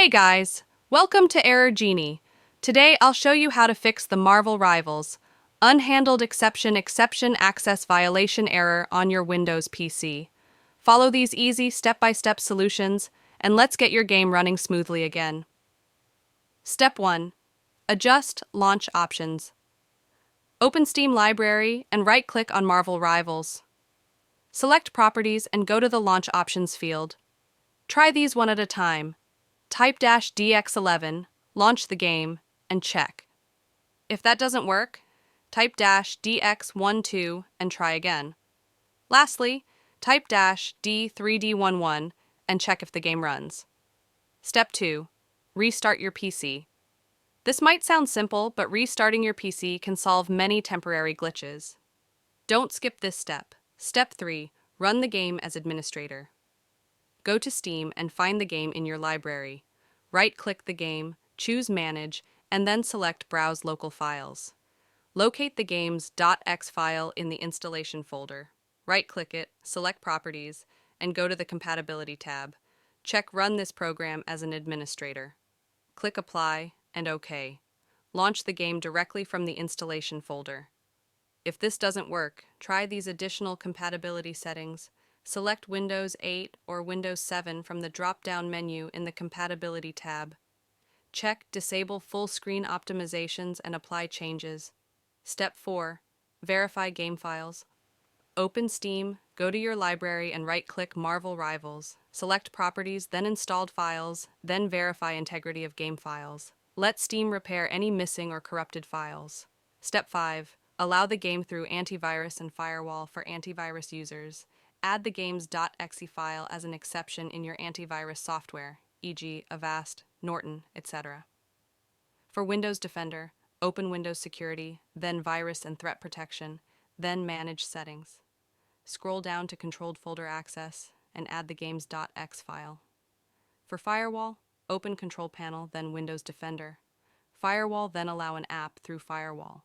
Hey guys, welcome to Error Genie. Today I'll show you how to fix the Marvel Rivals Unhandled Exception Access Violation error on your Windows PC. Follow these easy step-by-step solutions and let's get your game running smoothly again. Step 1. Adjust Launch Options. Open Steam Library and right-click on Marvel Rivals. Select Properties and go to the Launch Options field. Try these one at a time. Type -DX11, launch the game, and check. If that doesn't work, type -DX12 and try again. Lastly, type -D3D11 and check if the game runs. Step 2. Restart your PC. This might sound simple, but restarting your PC can solve many temporary glitches. Don't skip this step. Step 3. Run the game as administrator. Go to Steam and find the game in your library. Right-click the game, choose Manage, and then select Browse Local Files. Locate the game's .x file in the installation folder. Right-click it, select Properties, and go to the Compatibility tab. Check Run this program as an administrator. Click Apply and OK. Launch the game directly from the installation folder. If this doesn't work, try these additional compatibility settings. Select Windows 8 or Windows 7 from the drop-down menu in the Compatibility tab. Check Disable Full Screen Optimizations and apply changes. Step 4. Verify game files. Open Steam, go to your library and right-click Marvel Rivals. Select Properties, then Installed Files, then verify integrity of game files. Let Steam repair any missing or corrupted files. Step 5. Allow the game through antivirus and firewall for antivirus users. Add the game's .exe file as an exception in your antivirus software, e.g. Avast, Norton, etc. For Windows Defender, open Windows Security, then Virus and Threat Protection, then Manage Settings. Scroll down to Controlled Folder Access and add the game's .x file. For Firewall, open Control Panel, then Windows Defender. Firewall, then allow an app through Firewall.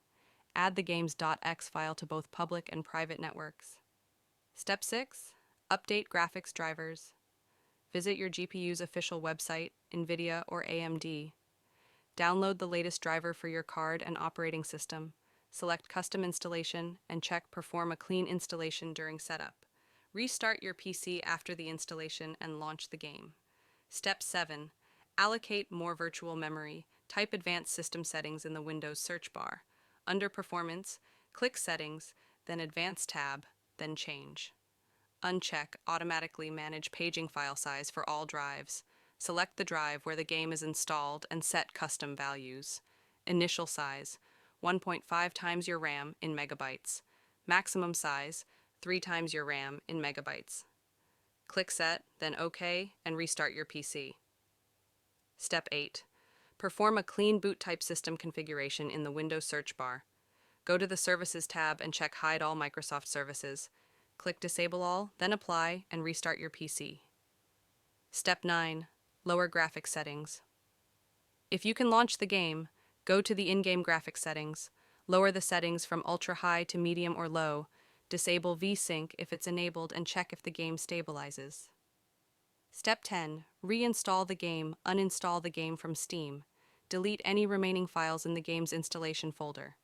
Add the game's .x file to both public and private networks. Step 6. Update graphics drivers. Visit your GPU's official website, NVIDIA or AMD. Download the latest driver for your card and operating system. Select Custom Installation and check Perform a clean installation during setup. Restart your PC after the installation and launch the game. Step 7. Allocate more virtual memory. Type Advanced System Settings in the Windows search bar. Under Performance, click Settings, then Advanced tab, then Change. Uncheck Automatically Manage Paging File Size for all drives. Select the drive where the game is installed and set custom values. Initial size, 1.5 times your RAM in megabytes. Maximum size, 3 times your RAM in megabytes. Click Set, then OK, and restart your PC. Step 8. Perform a clean boot type system configuration in the Windows search bar. Go to the Services tab and check Hide All Microsoft Services. Click Disable All, then Apply, and restart your PC. Step 9. Lower graphics settings. If you can launch the game, go to the in-game graphics settings. Lower the settings from ultra-high to medium or low. Disable VSync if it's enabled and check if the game stabilizes. Step 10. Reinstall the game, uninstall the game from Steam. Delete any remaining files in the game's installation folder.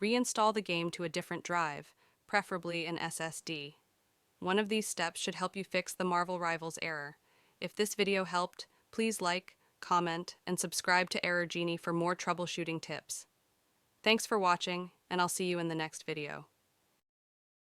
Reinstall the game to a different drive, preferably an SSD. One of these steps should help you fix the Marvel Rivals error. If this video helped, please like, comment, and subscribe to Error Genie for more troubleshooting tips. Thanks for watching, and I'll see you in the next video.